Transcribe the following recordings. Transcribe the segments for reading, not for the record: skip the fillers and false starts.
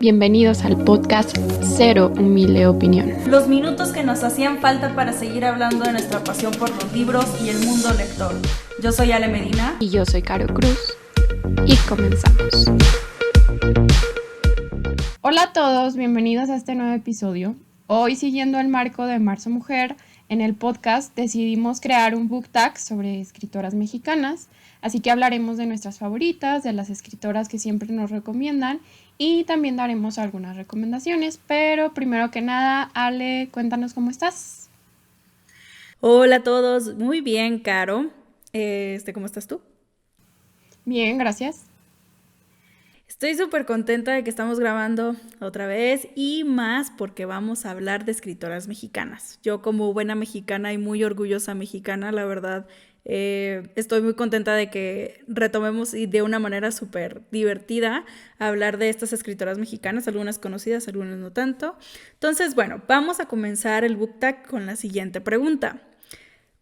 Bienvenidos al podcast Cero Humilde Opinión. Los minutos que nos hacían falta para seguir hablando de nuestra pasión por los libros y el mundo lector. Yo soy Ale Medina. Y yo soy Caro Cruz. Y comenzamos. Hola a todos, bienvenidos a este nuevo episodio. Hoy, siguiendo el marco de Marzo Mujer, en el podcast decidimos crear un book tag sobre escritoras mexicanas. Así que hablaremos de nuestras favoritas, de las escritoras que siempre nos recomiendan y también daremos algunas recomendaciones. Pero primero que nada, Ale, cuéntanos cómo estás. Hola a todos, muy bien, Caro. ¿Cómo estás tú? Bien, gracias. Estoy súper contenta de que estamos grabando otra vez y más porque vamos a hablar de escritoras mexicanas. Yo como buena mexicana y muy orgullosa mexicana, la verdad, estoy muy contenta de que retomemos y de una manera súper divertida hablar de estas escritoras mexicanas, algunas conocidas, algunas no tanto. Entonces, bueno, vamos a comenzar el book tag con la siguiente pregunta.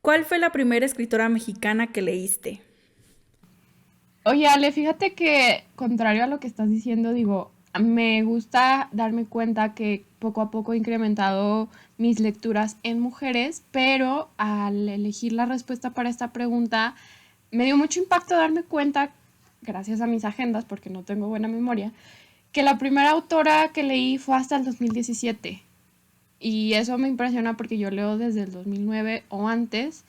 ¿Cuál fue la primera escritora mexicana que leíste? Oye, Ale, fíjate que, contrario a lo que estás diciendo, me gusta darme cuenta que poco a poco he incrementado mis lecturas en mujeres, pero al elegir la respuesta para esta pregunta, me dio mucho impacto darme cuenta, gracias a mis agendas, porque no tengo buena memoria, que la primera autora que leí fue hasta el 2017. Y eso me impresiona porque yo leo desde el 2009 o antes.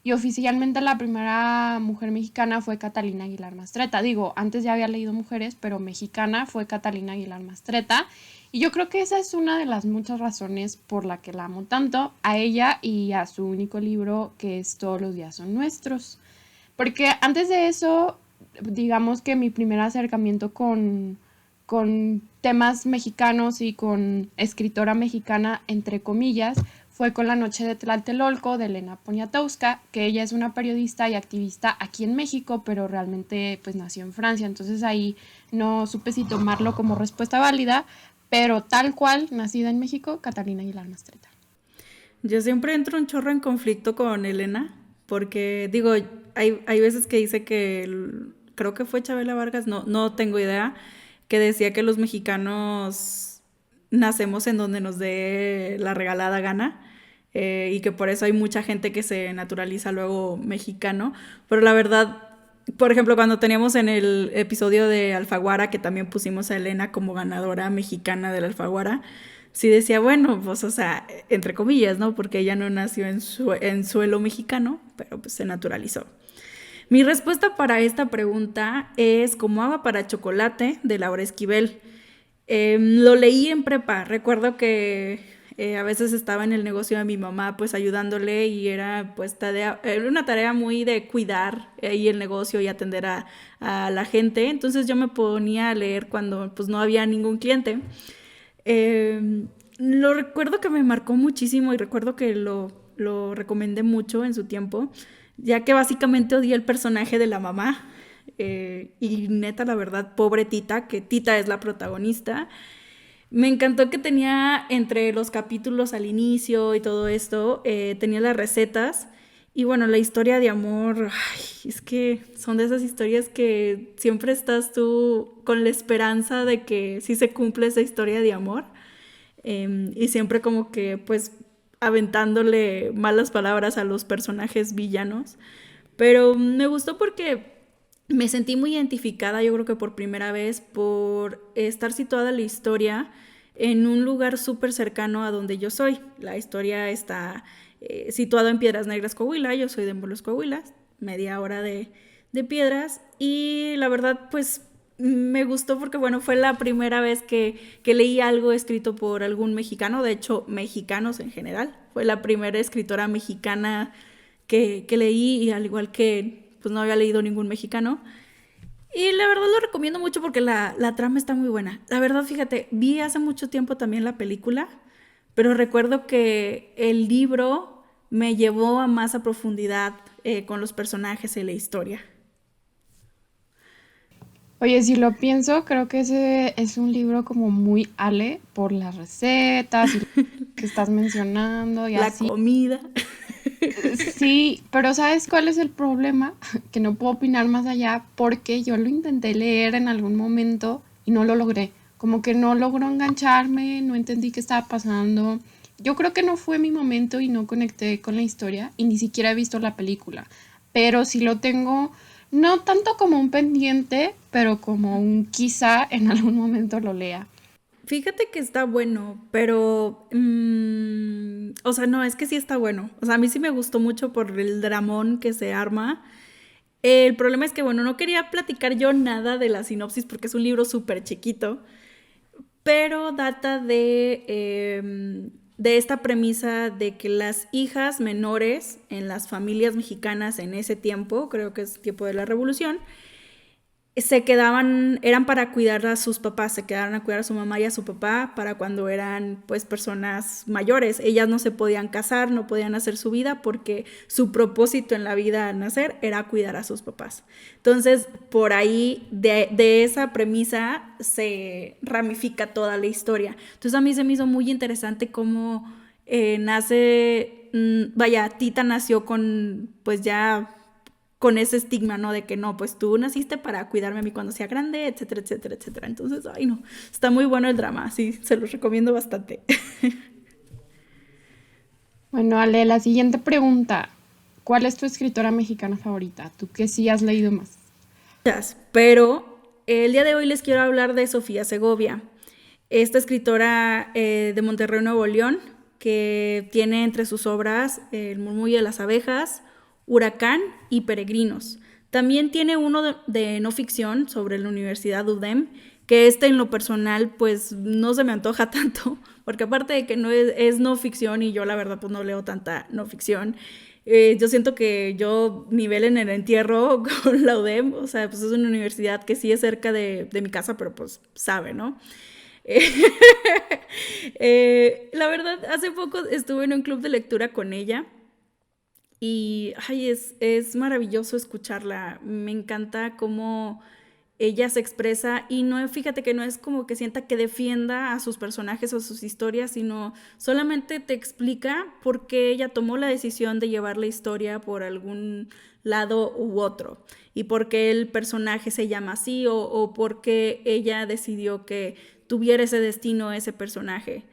Y oficialmente la primera mujer mexicana fue Catalina Aguilar Mastretta. Antes ya había leído mujeres, pero mexicana fue Catalina Aguilar Mastretta. Y yo creo que esa es una de las muchas razones por la que la amo tanto, a ella y a su único libro, que es Todos los días son nuestros. Porque antes de eso, digamos que mi primer acercamiento con temas mexicanos y con escritora mexicana, entre comillas, fue con La noche de Tlatelolco de Elena Poniatowska, que ella es una periodista y activista aquí en México, pero realmente pues nació en Francia, entonces ahí no supe si tomarlo como respuesta válida, pero tal cual, nacida en México, Catalina Aguilar Mastretta. Yo siempre entro un chorro en conflicto con Elena, porque hay veces que dice creo que fue Chabela Vargas, no tengo idea, que decía que los mexicanos nacemos en donde nos dé la regalada gana. Y que por eso hay mucha gente que se naturaliza luego mexicano, pero la verdad, por ejemplo, cuando teníamos en el episodio de Alfaguara, que también pusimos a Elena como ganadora mexicana del Alfaguara, sí decía, bueno, pues, o sea, entre comillas, ¿no? Porque ella no nació en suelo mexicano, pero pues se naturalizó. Mi respuesta para esta pregunta es Como agua para chocolate, de Laura Esquivel. Lo leí en prepa, recuerdo que a veces estaba en el negocio de mi mamá pues ayudándole y era pues era una tarea muy de cuidar ahí el negocio y atender a la gente, entonces yo me ponía a leer cuando pues no había ningún cliente. Lo recuerdo que me marcó muchísimo y recuerdo que lo recomendé mucho en su tiempo, ya que básicamente odié el personaje de la mamá. Y neta, la verdad, pobre Tita, que Tita es la protagonista. Me encantó que tenía entre los capítulos al inicio y todo esto, tenía las recetas y bueno, la historia de amor, ay, es que son de esas historias que siempre estás tú con la esperanza de que sí se cumple esa historia de amor, y siempre como que pues aventándole malas palabras a los personajes villanos, pero me gustó porque me sentí muy identificada, yo creo que por primera vez, por estar situada la historia en un lugar súper cercano a donde yo soy. La historia está situada en Piedras Negras, Coahuila. Yo soy de Embolos, Coahuila, media hora de Piedras. Y la verdad, pues me gustó porque, bueno, fue la primera vez que leí algo escrito por algún mexicano, de hecho, mexicanos en general. Fue la primera escritora mexicana que leí y al igual que pues no había leído ningún mexicano. Y la verdad lo recomiendo mucho porque la trama está muy buena. La verdad, fíjate, vi hace mucho tiempo también la película, pero recuerdo que el libro me llevó a más a profundidad con los personajes y la historia. Oye, si lo pienso, creo que ese es un libro como muy Ale por las recetas y que estás mencionando y La así. comida. Sí, pero ¿sabes cuál es el problema? Que no puedo opinar más allá porque yo lo intenté leer en algún momento y no lo logré. como que no logró engancharme, no entendí qué estaba pasando. Yo creo que no fue mi momento y no conecté con la historia y ni siquiera he visto la película, pero sí lo tengo, no tanto como un pendiente, pero como un quizá en algún momento lo lea. Fíjate que está bueno, pero, o sea, no, es que sí está bueno. O sea, a mí sí me gustó mucho por el dramón que se arma. El problema es que, bueno, no quería platicar yo nada de la sinopsis porque es un libro súper chiquito, pero data de esta premisa de que las hijas menores en las familias mexicanas en ese tiempo, creo que es tiempo de la revolución, se quedaban, eran para cuidar a sus papás, se quedaron a cuidar a su mamá y a su papá para cuando eran pues personas mayores. Ellas no se podían casar, no podían hacer su vida porque su propósito en la vida al nacer era cuidar a sus papás. Entonces, por ahí, de esa premisa se ramifica toda la historia. Entonces, a mí se me hizo muy interesante cómo nace, vaya, Tita nació con pues ya con ese estigma, ¿no? De que no, pues tú naciste para cuidarme a mí cuando sea grande, etcétera, etcétera, etcétera. Entonces, ay, no, está muy bueno el drama, sí, se los recomiendo bastante. Bueno, Ale, la siguiente pregunta. ¿Cuál es tu escritora mexicana favorita? Tú que sí has leído más. Pero el día de hoy les quiero hablar de Sofía Segovia, esta escritora de Monterrey, Nuevo León, que tiene entre sus obras El murmullo de las abejas, Huracán y Peregrinos. También tiene uno de no ficción sobre la Universidad UDEM, que en lo personal pues no se me antoja tanto, porque aparte de que no es no ficción y yo la verdad pues no leo tanta no ficción, yo siento que yo nivel en el entierro con la UDEM, o sea, pues es una universidad que sí es cerca de mi casa, pero pues sabe, ¿no? Eh, la verdad, hace poco estuve en un club de lectura con ella y ay, es maravilloso escucharla. Me encanta cómo ella se expresa y no, fíjate que no es como que sienta que defienda a sus personajes o sus historias, sino solamente te explica por qué ella tomó la decisión de llevar la historia por algún lado u otro y por qué el personaje se llama así o por qué ella decidió que tuviera ese destino ese personaje.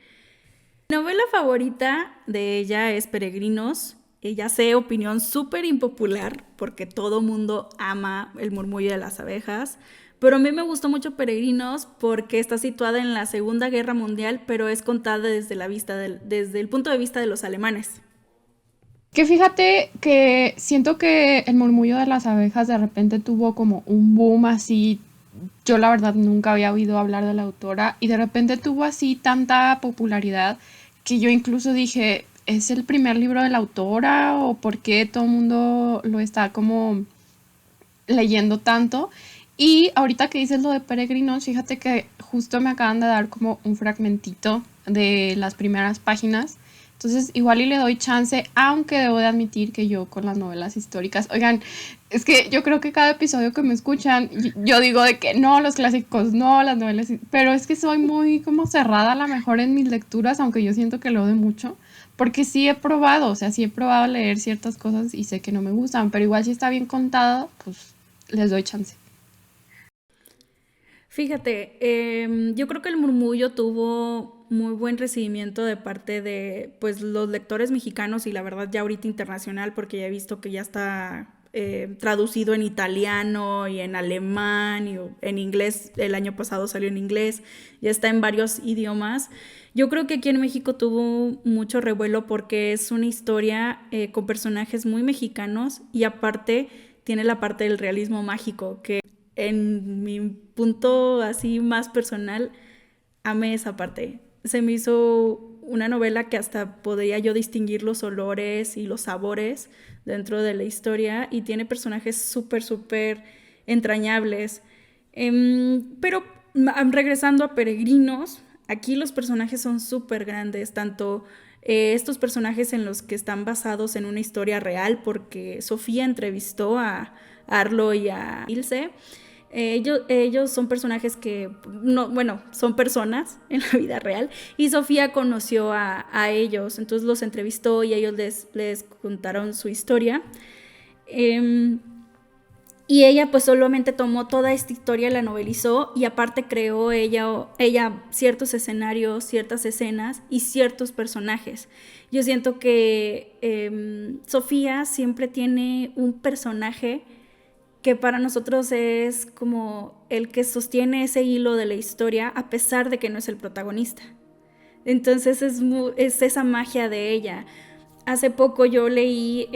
Mi novela favorita de ella es Peregrinos. Ya sé, opinión súper impopular, porque todo mundo ama El murmullo de las abejas, pero a mí me gustó mucho Peregrinos porque está situada en la Segunda Guerra Mundial, pero es contada desde el punto de vista de los alemanes. Que fíjate que siento que el murmullo de las abejas de repente tuvo como un boom así. Yo la verdad nunca había oído hablar de la autora y de repente tuvo así tanta popularidad que yo incluso dije, ¿es el primer libro de la autora o por qué todo el mundo lo está como leyendo tanto? Y ahorita que dices lo de Peregrinos, fíjate que justo me acaban de dar como un fragmentito de las primeras páginas. Entonces, igual y le doy chance, aunque debo de admitir que yo con las novelas históricas, oigan, es que yo creo que cada episodio que me escuchan, yo digo de que no, los clásicos, no, las novelas, pero es que soy muy como cerrada a lo mejor en mis lecturas, aunque yo siento que lo de mucho, porque sí he probado, o sea, sí he probado leer ciertas cosas y sé que no me gustan, pero igual si está bien contada, pues les doy chance. Fíjate, yo creo que el murmullo tuvo muy buen recibimiento de parte de pues los lectores mexicanos y la verdad ya ahorita internacional porque ya he visto que ya está traducido en italiano y en alemán y en inglés, el año pasado salió en inglés, ya está en varios idiomas. Yo creo que aquí en México tuvo mucho revuelo porque es una historia con personajes muy mexicanos y aparte tiene la parte del realismo mágico que en mi punto así más personal, amé esa parte. Se me hizo una novela que hasta podría yo distinguir los olores y los sabores dentro de la historia y tiene personajes súper, súper entrañables. Pero regresando a Peregrinos, aquí los personajes son súper grandes, tanto estos personajes en los que están basados en una historia real, porque Sofía entrevistó a Arlo y a Ilse. Ellos son personajes que, no, bueno, son personas en la vida real y Sofía conoció a ellos, entonces los entrevistó y ellos les contaron su historia. Eh, Y ella pues solamente tomó toda esta historia, la novelizó y aparte creó ella ciertos escenarios, ciertas escenas y ciertos personajes. Yo siento que Sofía siempre tiene un personaje que para nosotros es como el que sostiene ese hilo de la historia a pesar de que no es el protagonista. Entonces es esa magia de ella. Hace poco yo leí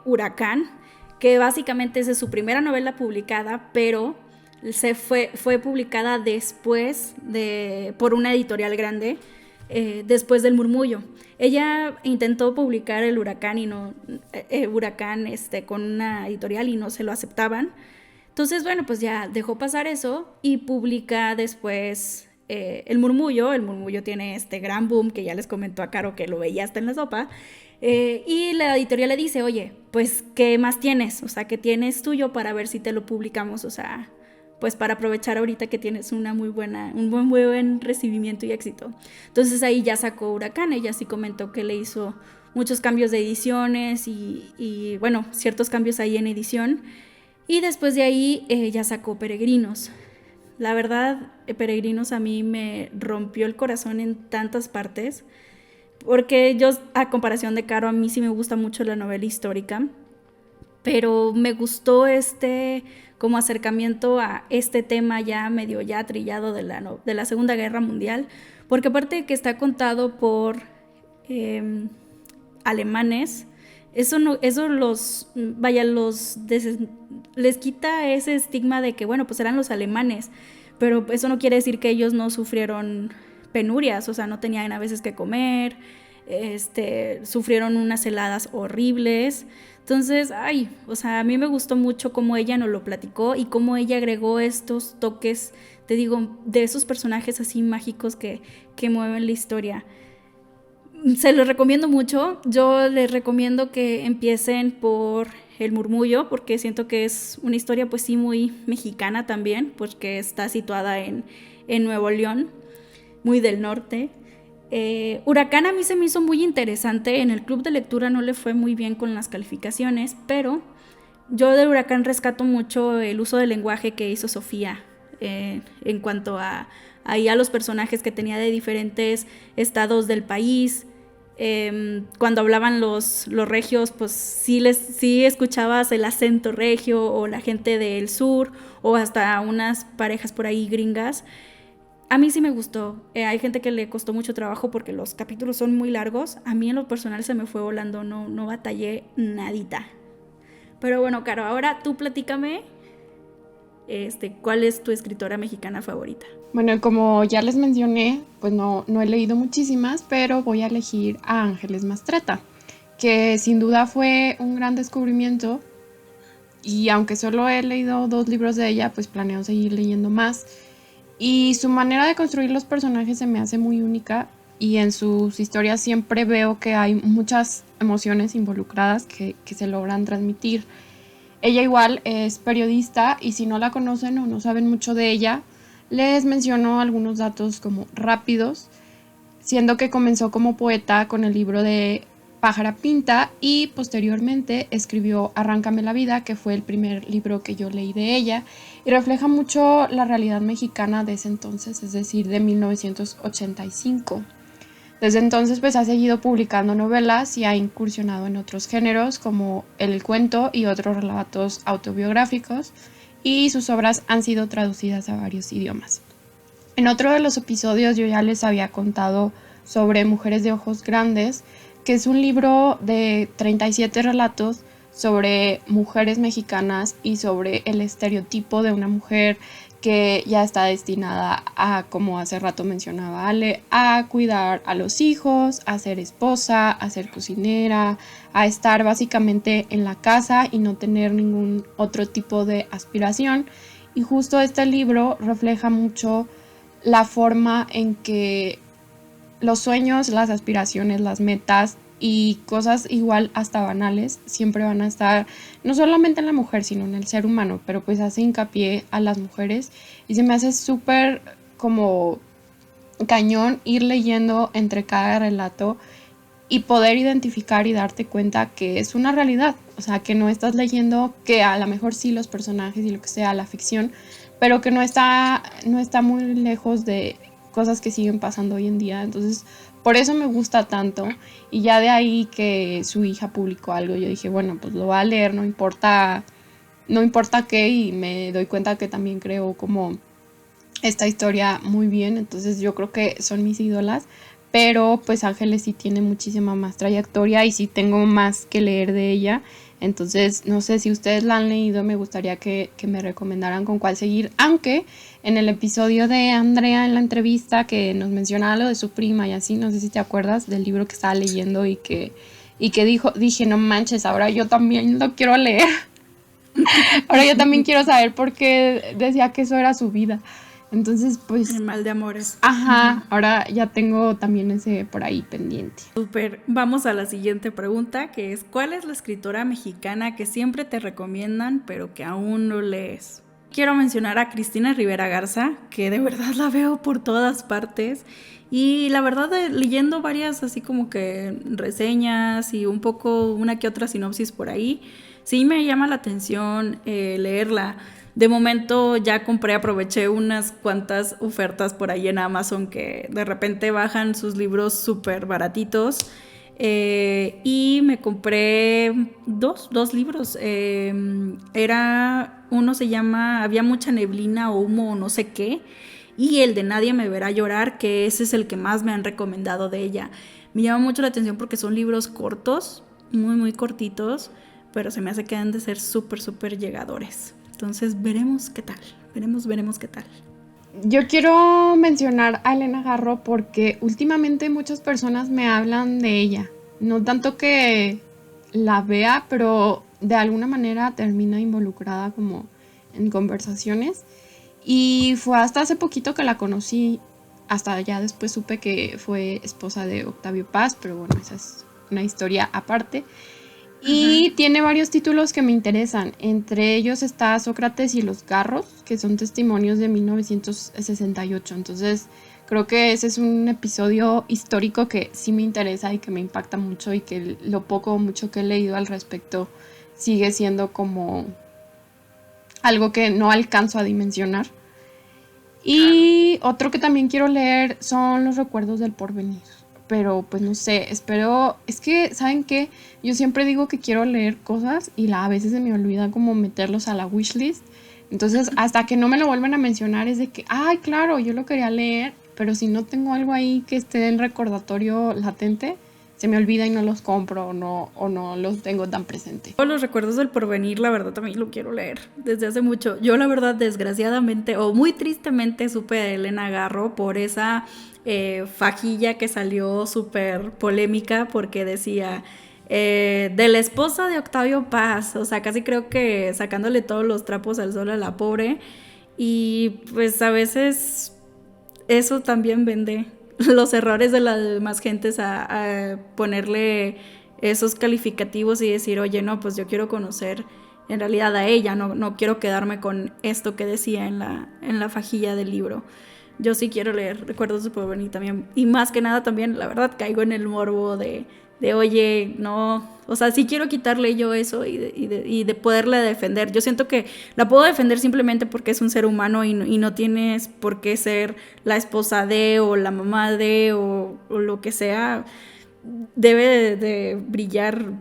Huracán, que básicamente es de su primera novela publicada, pero fue publicada después por una editorial grande, después del Murmullo. Ella intentó publicar el Huracán Huracán con una editorial y no se lo aceptaban. Entonces, bueno, pues ya dejó pasar eso y publica después El Murmullo. El Murmullo tiene este gran boom que ya les comentó a Caro que lo veía hasta en la sopa. Y la editorial le dice, oye, pues, ¿qué más tienes? O sea, ¿qué tienes tuyo para ver si te lo publicamos? O sea, pues para aprovechar ahorita que tienes un muy buen recibimiento y éxito. Entonces ahí ya sacó Huracán. Ella sí comentó que le hizo muchos cambios de ediciones y bueno, ciertos cambios ahí en edición. Y después de ahí ya sacó Peregrinos. La verdad, Peregrinos a mí me rompió el corazón en tantas partes, porque yo, a comparación de Caro, a mí sí me gusta mucho la novela histórica, pero me gustó como acercamiento a este tema ya medio ya trillado de la Segunda Guerra Mundial, porque aparte de que está contado por alemanes, les quita ese estigma de que, bueno, pues eran los alemanes, pero eso no quiere decir que ellos no sufrieron penurias, o sea, no tenían a veces que comer, sufrieron unas heladas horribles. Entonces, o sea, a mí me gustó mucho cómo ella nos lo platicó y cómo ella agregó estos toques, te digo, de esos personajes así mágicos que mueven la historia. Se los recomiendo mucho. Yo les recomiendo que empiecen por El Murmullo, porque siento que es una historia pues sí muy mexicana también, porque está situada en Nuevo León, muy del norte. Huracán a mí se me hizo muy interesante. En el club de lectura no le fue muy bien con las calificaciones, pero yo de Huracán rescato mucho el uso del lenguaje que hizo Sofía, en cuanto a los personajes que tenía de diferentes estados del país. Cuando hablaban los regios, pues sí escuchabas el acento regio, o la gente del sur, o hasta unas parejas por ahí gringas. A mí sí me gustó. Hay gente que le costó mucho trabajo porque los capítulos son muy largos. A mí en lo personal se me fue volando, no batallé nadita. Pero bueno, Caro, ahora tú platícame, ¿cuál es tu escritora mexicana favorita? Bueno, como ya les mencioné, pues no he leído muchísimas, pero voy a elegir a Ángeles Mastretta, que sin duda fue un gran descubrimiento, y aunque solo he leído 2 libros de ella, pues planeo seguir leyendo más. Y su manera de construir los personajes se me hace muy única, y en sus historias siempre veo que hay muchas emociones involucradas que se logran transmitir. Ella igual es periodista, y si no la conocen o no saben mucho de ella, les menciono algunos datos como rápidos, siendo que comenzó como poeta con el libro de Pájara Pinta y posteriormente escribió Arráncame la vida, que fue el primer libro que yo leí de ella y refleja mucho la realidad mexicana de ese entonces, es decir, de 1985. Desde entonces pues ha seguido publicando novelas y ha incursionado en otros géneros como el cuento y otros relatos autobiográficos, y sus obras han sido traducidas a varios idiomas. En otro de los episodios yo ya les había contado sobre Mujeres de Ojos Grandes, que es un libro de 37 relatos sobre mujeres mexicanas y sobre el estereotipo de una mujer que ya está destinada a, como hace rato mencionaba Ale, a cuidar a los hijos, a ser esposa, a ser cocinera, a estar básicamente en la casa y no tener ningún otro tipo de aspiración. Y justo este libro refleja mucho la forma en que los sueños, las aspiraciones, las metas y cosas igual hasta banales siempre van a estar no solamente en la mujer sino en el ser humano, pero pues hace hincapié a las mujeres y se me hace súper como cañón ir leyendo entre cada relato y poder identificar y darte cuenta que es una realidad, o sea, que no estás leyendo, que a lo mejor sí los personajes y lo que sea, la ficción, pero que no está muy lejos de cosas que siguen pasando hoy en día. Entonces, por eso me gusta tanto. Y ya de ahí que su hija publicó algo, yo dije, bueno, pues lo voy a leer, no importa qué, y me doy cuenta que también creo como esta historia muy bien, entonces yo creo que son mis ídolas, pero pues Ángeles sí tiene muchísima más trayectoria y sí tengo más que leer de ella, entonces no sé si ustedes la han leído, me gustaría que me recomendaran con cuál seguir, aunque en el episodio de Andrea en la entrevista que nos mencionaba lo de su prima y así, no sé si te acuerdas del libro que estaba leyendo y que dije, no manches, ahora yo también lo quiero leer. Ahora yo también quiero saber por qué decía que eso era su vida. Entonces, pues, El mal de amores. ajá, ahora ya tengo también ese por ahí pendiente. Súper. Vamos a la siguiente pregunta, que es, ¿cuál es la escritora mexicana que siempre te recomiendan, pero que aún no lees? Quiero mencionar a Cristina Rivera Garza, que de verdad la veo por todas partes. Y la verdad, leyendo varias así como que reseñas y un poco una que otra sinopsis por ahí, sí me llama la atención leerla. De momento ya aproveché unas cuantas ofertas por ahí en Amazon que de repente bajan sus libros súper baratitos. Y me compré dos libros. Uno se llama Había mucha neblina o humo o no sé qué. Y el de Nadie me verá llorar, que ese es el que más me han recomendado de ella. Me llama mucho la atención porque son libros cortos, muy, muy cortitos, pero se me hace que han de ser súper, súper llegadores. Entonces veremos qué tal, veremos qué tal. Yo quiero mencionar a Elena Garro porque últimamente muchas personas me hablan de ella. No tanto que la vea, pero de alguna manera termina involucrada como en conversaciones. Y fue hasta hace poquito que la conocí, hasta ya después supe que fue esposa de Octavio Paz, pero bueno, esa es una historia aparte. Y tiene varios títulos que me interesan. Entre ellos está Sócrates y los Garros, que son testimonios de 1968. Entonces, creo que ese es un episodio histórico que sí me interesa y que me impacta mucho y que lo poco o mucho que he leído al respecto sigue siendo como algo que no alcanzo a dimensionar. Y otro que también quiero leer son Los recuerdos del porvenir. Pero pues no sé, espero, es que, ¿saben qué? Yo siempre digo que quiero leer cosas y a veces se me olvida como meterlos a la wishlist. Entonces, hasta que no me lo vuelven a mencionar es de que, ay, claro, yo lo quería leer, pero si no tengo algo ahí que esté en recordatorio latente, se me olvida y no los compro o no los tengo tan presente. Los recuerdos del porvenir, la verdad, también lo quiero leer desde hace mucho. Yo, la verdad, desgraciadamente o muy tristemente supe de Elena Garro por esa fajilla que salió súper polémica porque decía de la esposa de Octavio Paz, o sea, casi creo que sacándole todos los trapos al sol a la pobre. Y pues a veces eso también vende los errores de las demás gentes a ponerle esos calificativos y decir, oye, no, pues yo quiero conocer en realidad a ella, no quiero quedarme con esto que decía en la fajilla del libro. Yo sí quiero leer Recuerdos de Porvenir también, y más que nada también, la verdad, caigo en el morbo de oye, no, o sea, sí quiero quitarle yo eso y de poderla defender. Yo siento que la puedo defender simplemente porque es un ser humano y no tienes por qué ser la esposa de o la mamá de o lo que sea. Debe de brillar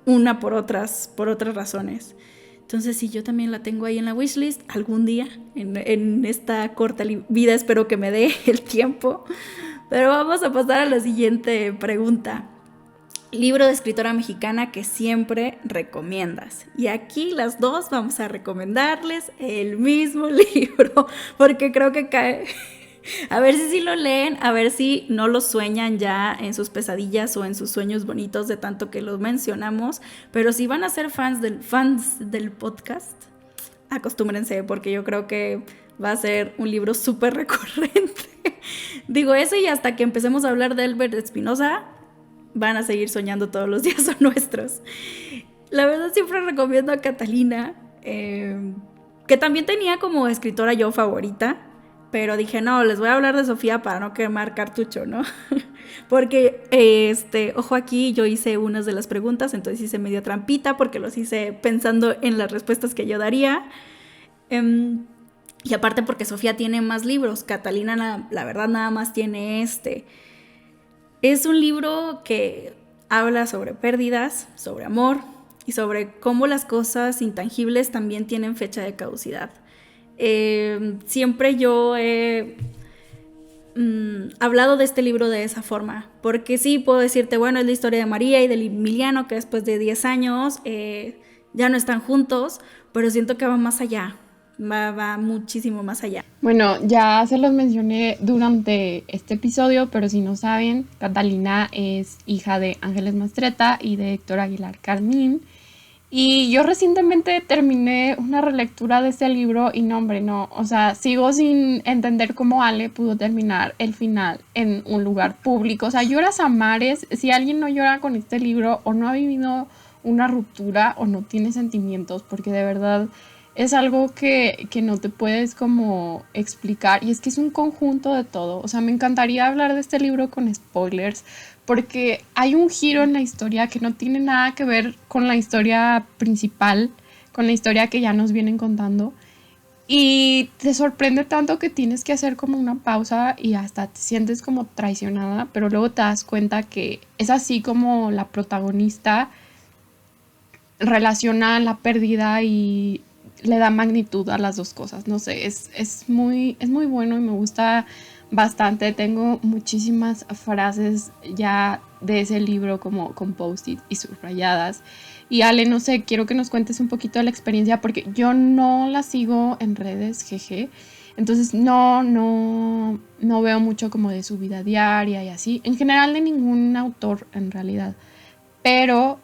una por otras razones. Entonces sí, yo también la tengo ahí en la wishlist algún día, en esta corta vida, espero que me dé el tiempo. Pero vamos a pasar a la siguiente pregunta. Libro de escritora mexicana que siempre recomiendas. Y aquí las dos vamos a recomendarles el mismo libro, porque creo que cae. A ver si sí lo leen, a ver si no lo sueñan ya en sus pesadillas o en sus sueños bonitos de tanto que los mencionamos. Pero si van a ser fans del podcast, acostúmbrense, porque yo creo que va a ser un libro súper recurrente. Digo eso, y hasta que empecemos a hablar de Albert Espinosa, van a seguir soñando todos los días son nuestros. La verdad siempre recomiendo a Catalina, que también tenía como escritora yo favorita, pero dije, no, les voy a hablar de Sofía para no quemar cartucho, ¿no? Porque, ojo aquí, yo hice unas de las preguntas, entonces hice medio trampita porque los hice pensando en las respuestas que yo daría. Y aparte porque Sofía tiene más libros, Catalina la verdad nada más tiene este. Es un libro que habla sobre pérdidas, sobre amor y sobre cómo las cosas intangibles también tienen fecha de caducidad. Siempre yo he hablado de este libro de esa forma, porque sí puedo decirte, bueno, es la historia de María y de Emiliano, que después de 10 años ya no están juntos, pero siento que va más allá, va muchísimo más allá. Bueno, ya se los mencioné durante este episodio, pero si no saben, Catalina es hija de Ángeles Mastretta y de Héctor Aguilar Carmín. Y yo recientemente terminé una relectura de este libro y no, hombre, no, o sea, sigo sin entender cómo Ale pudo terminar el final en un lugar público. O sea, lloras a mares. Si alguien no llora con este libro o no ha vivido una ruptura o no tiene sentimientos, porque de verdad es algo que no te puedes como explicar, y es que es un conjunto de todo. O sea, me encantaría hablar de este libro con spoilers, porque hay un giro en la historia que no tiene nada que ver con la historia principal, con la historia que ya nos vienen contando, y te sorprende tanto que tienes que hacer como una pausa y hasta te sientes como traicionada, pero luego te das cuenta que es así como la protagonista relaciona la pérdida y le da magnitud a las dos cosas. No sé, es muy bueno y me gusta bastante. Tengo muchísimas frases ya de ese libro como con post-it y subrayadas. Y Ale, no sé, quiero que nos cuentes un poquito de la experiencia porque yo no la sigo en redes, jeje. Entonces no veo mucho como de su vida diaria y así. En general de ningún autor en realidad. Pero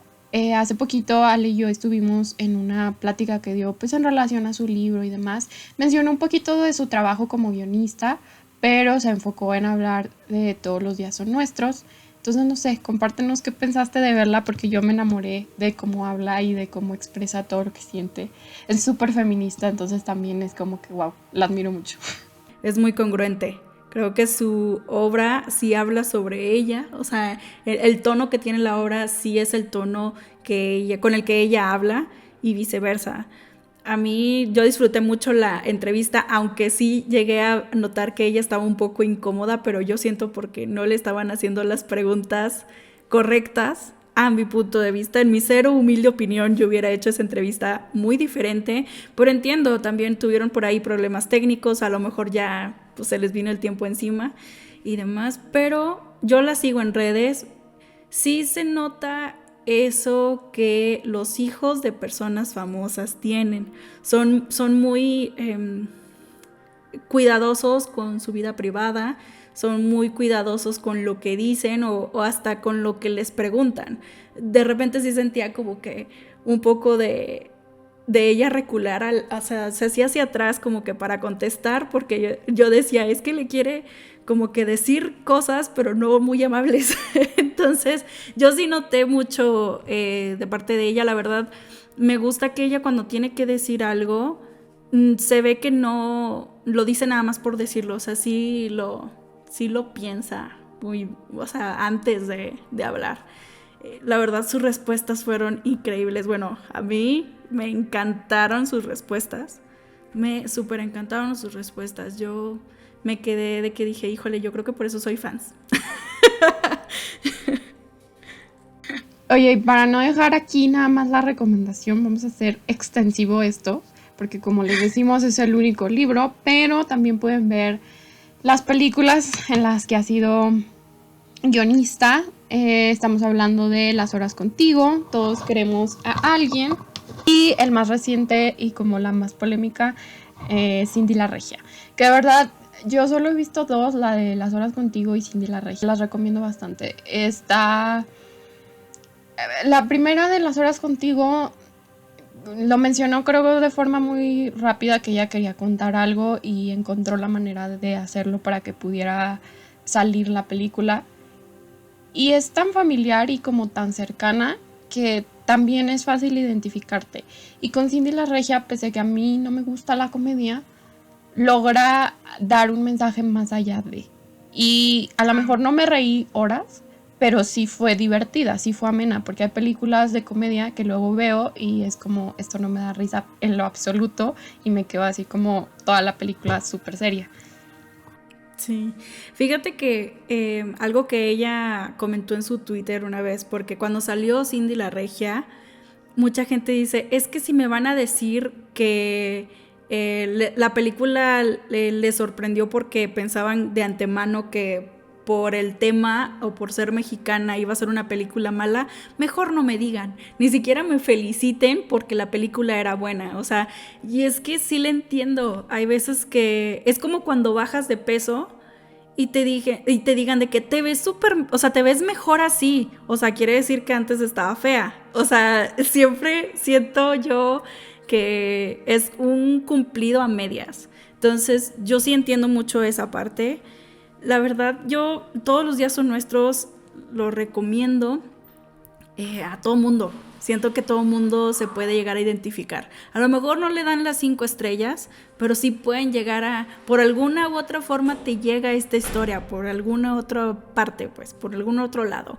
hace poquito Ale y yo estuvimos en una plática que dio pues en relación a su libro y demás. Mencionó un poquito de su trabajo como guionista, pero se enfocó en hablar de Todos los días son nuestros. Entonces, no sé, compártenos qué pensaste de verla, porque yo me enamoré de cómo habla y de cómo expresa todo lo que siente. Es súper feminista, entonces también es como que, wow, la admiro mucho. Es muy congruente. Creo que su obra sí habla sobre ella, o sea, el tono que tiene la obra sí es el tono con el que ella habla y viceversa. A mí yo disfruté mucho la entrevista, aunque sí llegué a notar que ella estaba un poco incómoda, pero yo siento porque no le estaban haciendo las preguntas correctas a mi punto de vista. En mi cero humilde opinión, yo hubiera hecho esa entrevista muy diferente, pero entiendo, también tuvieron por ahí problemas técnicos, a lo mejor ya pues, se les vino el tiempo encima y demás, pero yo la sigo en redes. Sí se nota eso que los hijos de personas famosas tienen. Son muy cuidadosos con su vida privada, son muy cuidadosos con lo que dicen o hasta con lo que les preguntan. De repente sí sentía como que un poco de ella recular, o sea, se hacía hacia atrás como que para contestar, porque yo decía, es que le quiere como que decir cosas, pero no muy amables. Entonces, yo sí noté mucho de parte de ella, la verdad. Me gusta que ella cuando tiene que decir algo, se ve que no lo dice nada más por decirlo, o sea, sí lo piensa muy, o sea, antes de hablar. La verdad, sus respuestas fueron increíbles. Bueno, a mí me encantaron sus respuestas. Me súper encantaron sus respuestas. Yo me quedé de que dije, híjole, yo creo que por eso soy fans. Oye, y para no dejar aquí nada más la recomendación, vamos a hacer extensivo esto, porque como les decimos es el único libro, pero también pueden ver las películas en las que ha sido guionista. Estamos hablando de Las horas contigo, Todos queremos a alguien, y el más reciente y como la más polémica, Cindy la Regia, que de verdad yo solo he visto dos, la de Las horas contigo y Cindy la Regia. Las recomiendo bastante. La primera de Las horas contigo lo mencionó creo de forma muy rápida, que ella quería contar algo y encontró la manera de hacerlo para que pudiera salir la película. Y es tan familiar y como tan cercana que también es fácil identificarte. Y con Cindy la Regia, pese a que a mí no me gusta la comedia, logra dar un mensaje más allá de. Y a lo mejor no me reí horas, pero sí fue divertida, sí fue amena, porque hay películas de comedia que luego veo y es como, esto no me da risa en lo absoluto y me quedo así como toda la película súper seria. Sí, fíjate que algo que ella comentó en su Twitter una vez, porque cuando salió Cindy la Regia, mucha gente dice, es que si me van a decir que la película le sorprendió porque pensaban de antemano que por el tema o por ser mexicana iba a ser una película mala, mejor no me digan, ni siquiera me feliciten porque la película era buena, o sea, y es que sí le entiendo, hay veces que es como cuando bajas de peso y te digan de que te ves súper, o sea, te ves mejor así, o sea, quiere decir que antes estaba fea, o sea, siempre siento yo que es un cumplido a medias, entonces yo sí entiendo mucho esa parte, la verdad yo todos los días son nuestros, lo recomiendo a todo mundo. Siento que todo mundo se puede llegar a identificar. A lo mejor no le dan las 5 estrellas, pero sí pueden llegar a, por alguna u otra forma te llega esta historia, por alguna otra parte, pues, por algún otro lado.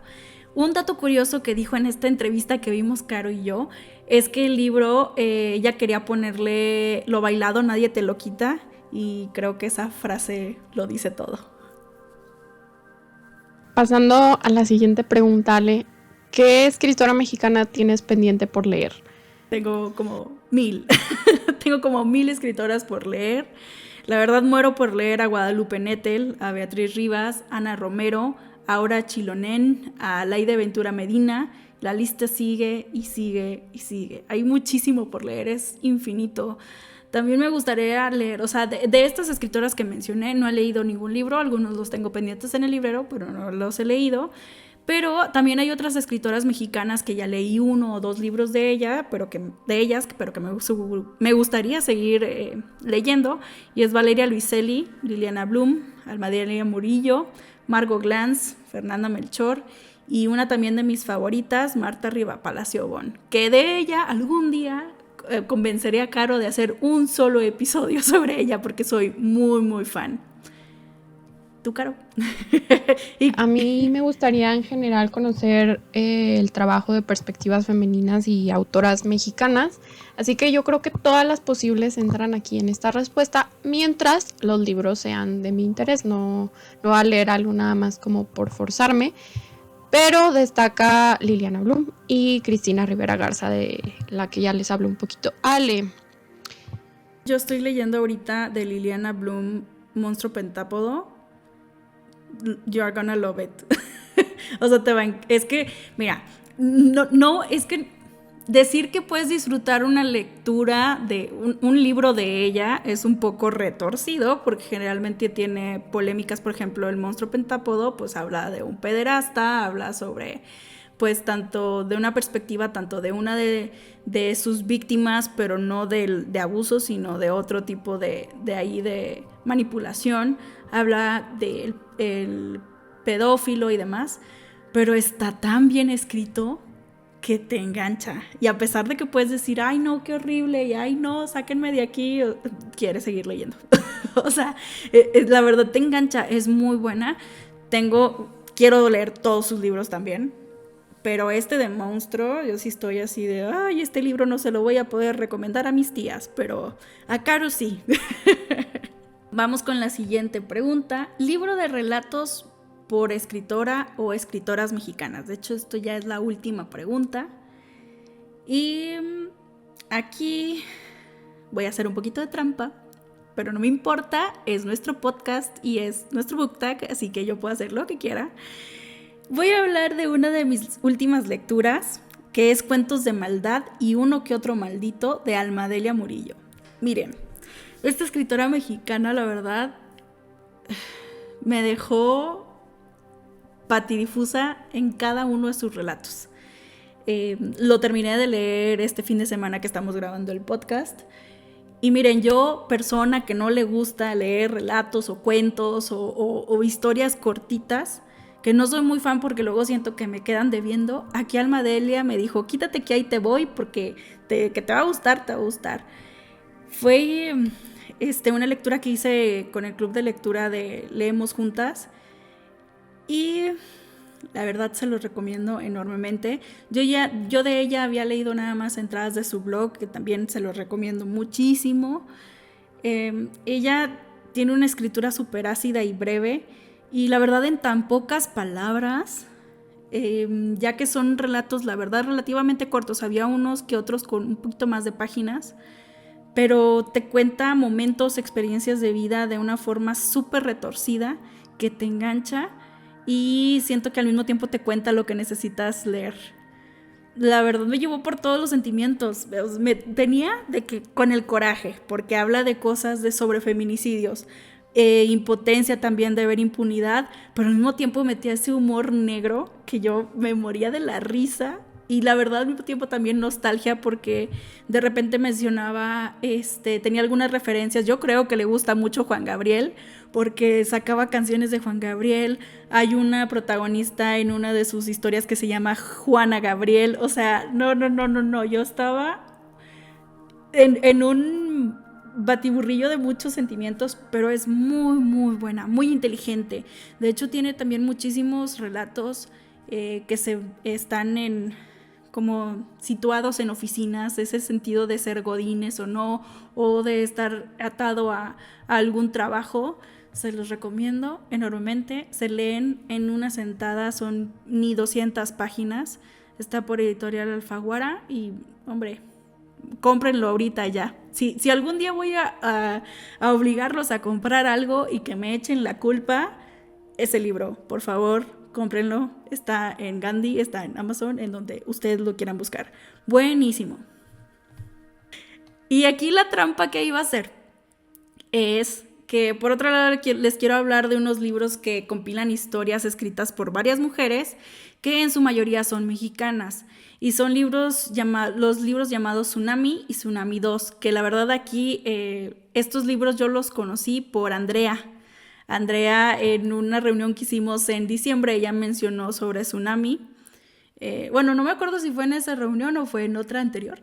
Un dato curioso que dijo en esta entrevista que vimos Caro y yo, es que el libro ella quería ponerle lo bailado nadie te lo quita, y creo que esa frase lo dice todo. Pasando a la siguiente pregunta, Ale, ¿qué escritora mexicana tienes pendiente por leer? Tengo como 1000. Tengo como 1000 escritoras por leer. La verdad muero por leer a Guadalupe Nettel, a Beatriz Rivas, Ana Romero, a Aura Chilonen, a Laide Ventura Medina. La lista sigue y sigue y sigue. Hay muchísimo por leer, es infinito. También me gustaría leer, o sea, de estas escritoras que mencioné, no he leído ningún libro, algunos los tengo pendientes en el librero, pero no los he leído. Pero también hay otras escritoras mexicanas que ya leí 1 o 2 libros de ella, pero que me gustaría seguir leyendo. Y es Valeria Luiselli, Liliana Blum, Almadelia Murillo, Margot Glantz, Fernanda Melchor y una también de mis favoritas, Marta Riva Palacio Bon, que de ella algún día convenceré a Caro de hacer un solo episodio sobre ella porque soy muy, muy fan. ¿Tú, Caro? A mí me gustaría en general conocer el trabajo de perspectivas femeninas y autoras mexicanas, así que yo creo que todas las posibles entran aquí en esta respuesta, mientras los libros sean de mi interés, no a leer algo nada más como por forzarme, pero destaca Liliana Blum y Cristina Rivera Garza, de la que ya les hablo un poquito. Ale. Yo estoy leyendo ahorita de Liliana Blum, Monstruo Pentápodo. You're gonna love it. O sea, es que, mira, no, es que decir que puedes disfrutar una lectura de un libro de ella es un poco retorcido, porque generalmente tiene polémicas. Por ejemplo, el Monstruo Pentápodo pues habla de un pederasta, habla sobre pues tanto de una perspectiva, tanto de una de sus víctimas, pero no de abuso, sino de otro tipo de manipulación. Habla del pedófilo y demás, pero está tan bien escrito que te engancha. Y a pesar de que puedes decir, ay no, qué horrible, y ay no, sáquenme de aquí, quieres seguir leyendo. O sea, la verdad te engancha, es muy buena. Quiero leer todos sus libros también, pero este de Monstruo, yo sí estoy así de, ay, este libro no se lo voy a poder recomendar a mis tías, pero a Caro sí. Vamos con la siguiente pregunta. ¿Libro de relatos por escritora o escritoras mexicanas? De hecho, esto ya es la última pregunta. Y aquí voy a hacer un poquito de trampa, pero no me importa, es nuestro podcast y es nuestro book tag, así que yo puedo hacer lo que quiera. Voy a hablar de una de mis últimas lecturas, que es Cuentos de Maldad y uno que otro maldito, de Almadelia Murillo. Miren, esta escritora mexicana, la verdad, me dejó patidifusa en cada uno de sus relatos. Lo terminé de leer este fin de semana que estamos grabando el podcast. Y miren, yo, persona que no le gusta leer relatos o cuentos o historias cortitas, que no soy muy fan porque luego siento que me quedan debiendo, aquí Almadelia me dijo, quítate que ahí te voy porque que te va a gustar, te va a gustar. Fue una lectura que hice con el club de lectura de Leemos Juntas, y la verdad se los recomiendo enormemente. Yo de ella había leído nada más entradas de su blog, que también se los recomiendo muchísimo. Ella tiene una escritura súper ácida y breve, y la verdad en tan pocas palabras, ya que son relatos, la verdad, relativamente cortos. Había unos que otros con un poquito más de páginas, pero te cuenta momentos, experiencias de vida de una forma súper retorcida que te engancha, y siento que al mismo tiempo te cuenta lo que necesitas leer. La verdad me llevó por todos los sentimientos. Me tenía de que con el coraje, porque habla de cosas de sobre feminicidios, impotencia también de ver impunidad, pero al mismo tiempo metía ese humor negro que yo me moría de la risa. Y la verdad al mismo tiempo también nostalgia, porque de repente mencionaba, tenía algunas referencias. Yo creo que le gusta mucho Juan Gabriel, porque sacaba canciones de Juan Gabriel. Hay una protagonista en una de sus historias que se llama Juana Gabriel. O sea, no. Yo estaba en un batiburrillo de muchos sentimientos, pero es muy buena, muy inteligente. De hecho, tiene también muchísimos relatos que se están como situados en oficinas, ese sentido de ser godines o no, o de estar atado a algún trabajo. Se los recomiendo enormemente. Se leen en una sentada, son ni 200 páginas. Está por Editorial Alfaguara y, hombre, cómprenlo ahorita ya. Si algún día voy a obligarlos a comprar algo y que me echen la culpa, ese libro, por favor, cómprenlo. Está en Gandhi, está en Amazon, en donde ustedes lo quieran buscar. Buenísimo. Y aquí la trampa que iba a hacer es que, por otro lado, les quiero hablar de unos libros que compilan historias escritas por varias mujeres, que en su mayoría son mexicanas, y son los libros llamados Tsunami y Tsunami 2, que la verdad aquí estos libros yo los conocí por Andrea, en una reunión que hicimos en diciembre. Ella mencionó sobre Tsunami. Bueno, no me acuerdo si fue en esa reunión o fue en otra anterior,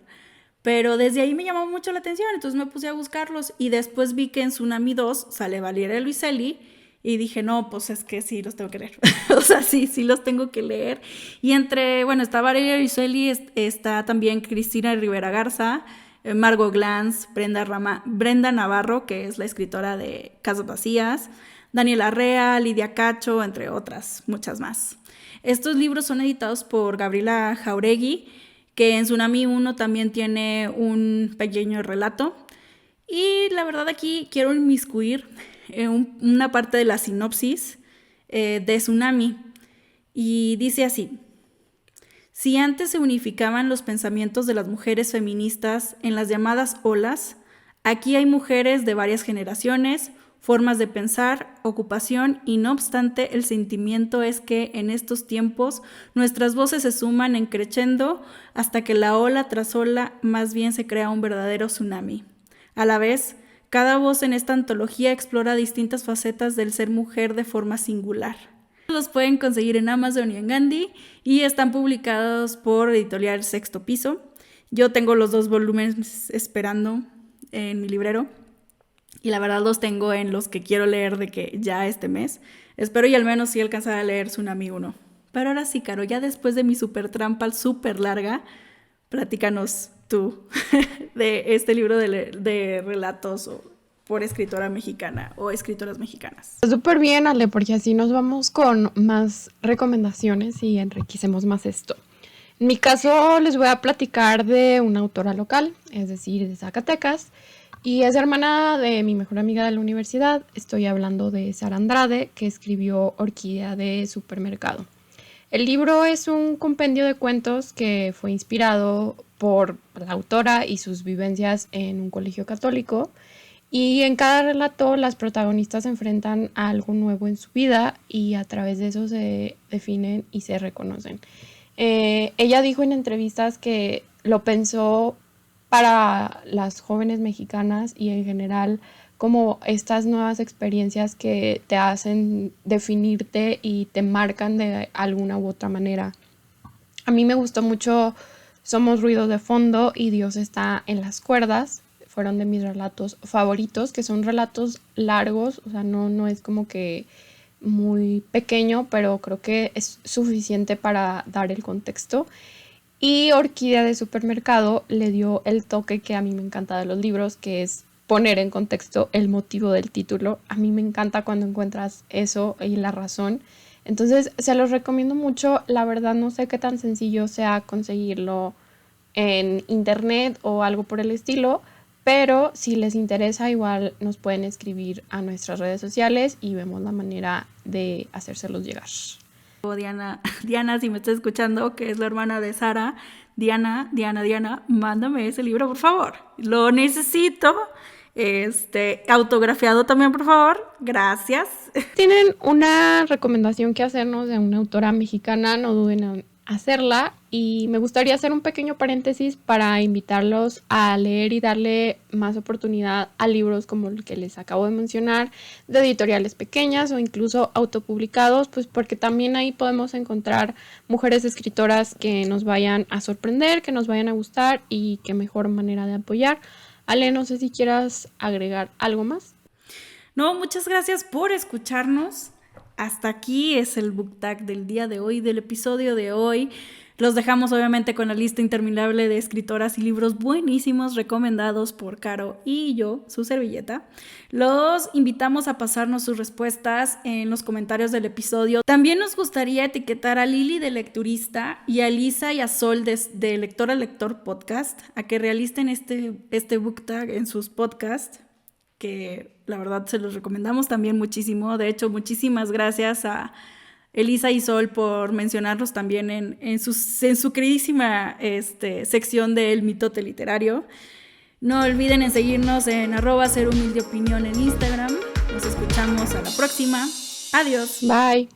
pero desde ahí me llamó mucho la atención, entonces me puse a buscarlos, y después vi que en Tsunami 2 sale Valeria Luiselli, y dije, no, pues es que sí los tengo que leer. O sea, sí los tengo que leer. Y está Valeria Luiselli, está también Cristina Rivera Garza, Margot Glantz, Brenda Navarro, que es la escritora de Casas Vacías, Daniela Arrea, Lidia Cacho, entre otras, muchas más. Estos libros son editados por Gabriela Jauregui, que en Tsunami 1 también tiene un pequeño relato. Y la verdad aquí quiero inmiscuir una parte de la sinopsis de Tsunami. Y dice así: si antes se unificaban los pensamientos de las mujeres feministas en las llamadas olas, aquí hay mujeres de varias generaciones, formas de pensar, ocupación, y no obstante el sentimiento es que en estos tiempos nuestras voces se suman en crescendo hasta que la ola tras ola más bien se crea un verdadero tsunami. A la vez, cada voz en esta antología explora distintas facetas del ser mujer de forma singular. Los pueden conseguir en Amazon y en Gandhi, y están publicados por Editorial Sexto Piso. Yo tengo los 2 volúmenes esperando en mi librero, y la verdad los tengo en los que quiero leer de que ya este mes. Espero y al menos sí alcanzar a leer Tsunami 1. Pero ahora sí, Caro, ya después de mi super trampa súper larga, platícanos tú de este libro de relatos por escritora mexicana o escritoras mexicanas. Súper bien, Ale, porque así nos vamos con más recomendaciones y enriquecemos más esto. En mi caso les voy a platicar de una autora local, es decir, de Zacatecas, y es hermana de mi mejor amiga de la universidad. Estoy hablando de Sara Andrade, que escribió Orquídea de Supermercado. El libro es un compendio de cuentos que fue inspirado por la autora y sus vivencias en un colegio católico, y en cada relato las protagonistas se enfrentan a algo nuevo en su vida y a través de eso se definen y se reconocen. Ella dijo en entrevistas que lo pensó para las jóvenes mexicanas y en general como estas nuevas experiencias que te hacen definirte y te marcan de alguna u otra manera. A mí me gustó mucho Somos ruido de fondo y Dios está en las cuerdas. Fueron de mis relatos favoritos, que son relatos largos, o sea, no es como que muy pequeño, pero creo que es suficiente para dar el contexto. Y Orquídea de Supermercado le dio el toque que a mí me encanta de los libros, que es poner en contexto el motivo del título. A mí me encanta cuando encuentras eso y la razón. Entonces se los recomiendo mucho. La verdad no sé qué tan sencillo sea conseguirlo en internet o algo por el estilo, pero si les interesa igual nos pueden escribir a nuestras redes sociales y vemos la manera de hacérselos llegar. Diana, Diana, si me estás escuchando, que es la hermana de Sara, Diana, mándame ese libro, por favor. Lo necesito. Autografiado también, por favor. Gracias. Tienen una recomendación que hacernos de una autora mexicana, no duden en hacerla. Y me gustaría hacer un pequeño paréntesis para invitarlos a leer y darle más oportunidad a libros como el que les acabo de mencionar, de editoriales pequeñas o incluso autopublicados, pues porque también ahí podemos encontrar mujeres escritoras que nos vayan a sorprender, que nos vayan a gustar y qué mejor manera de apoyar. Ale, no sé si quieras agregar algo más. No, muchas gracias por escucharnos. Hasta aquí es el book tag del día de hoy, del episodio de hoy. Los dejamos obviamente con la lista interminable de escritoras y libros buenísimos recomendados por Caro y yo, su servilleta. Los invitamos a pasarnos sus respuestas en los comentarios del episodio. También nos gustaría etiquetar a Lili de Lecturista y a Lisa y a Sol de Lector a Lector Podcast a que realicen este book tag en sus podcasts, que la verdad se los recomendamos también muchísimo. De hecho, muchísimas gracias a Elisa y Sol por mencionarlos también en su queridísima sección de El Mitote Literario. No olviden en seguirnos en @serhumildeopinión en Instagram. Nos escuchamos a la próxima. Adiós. Bye.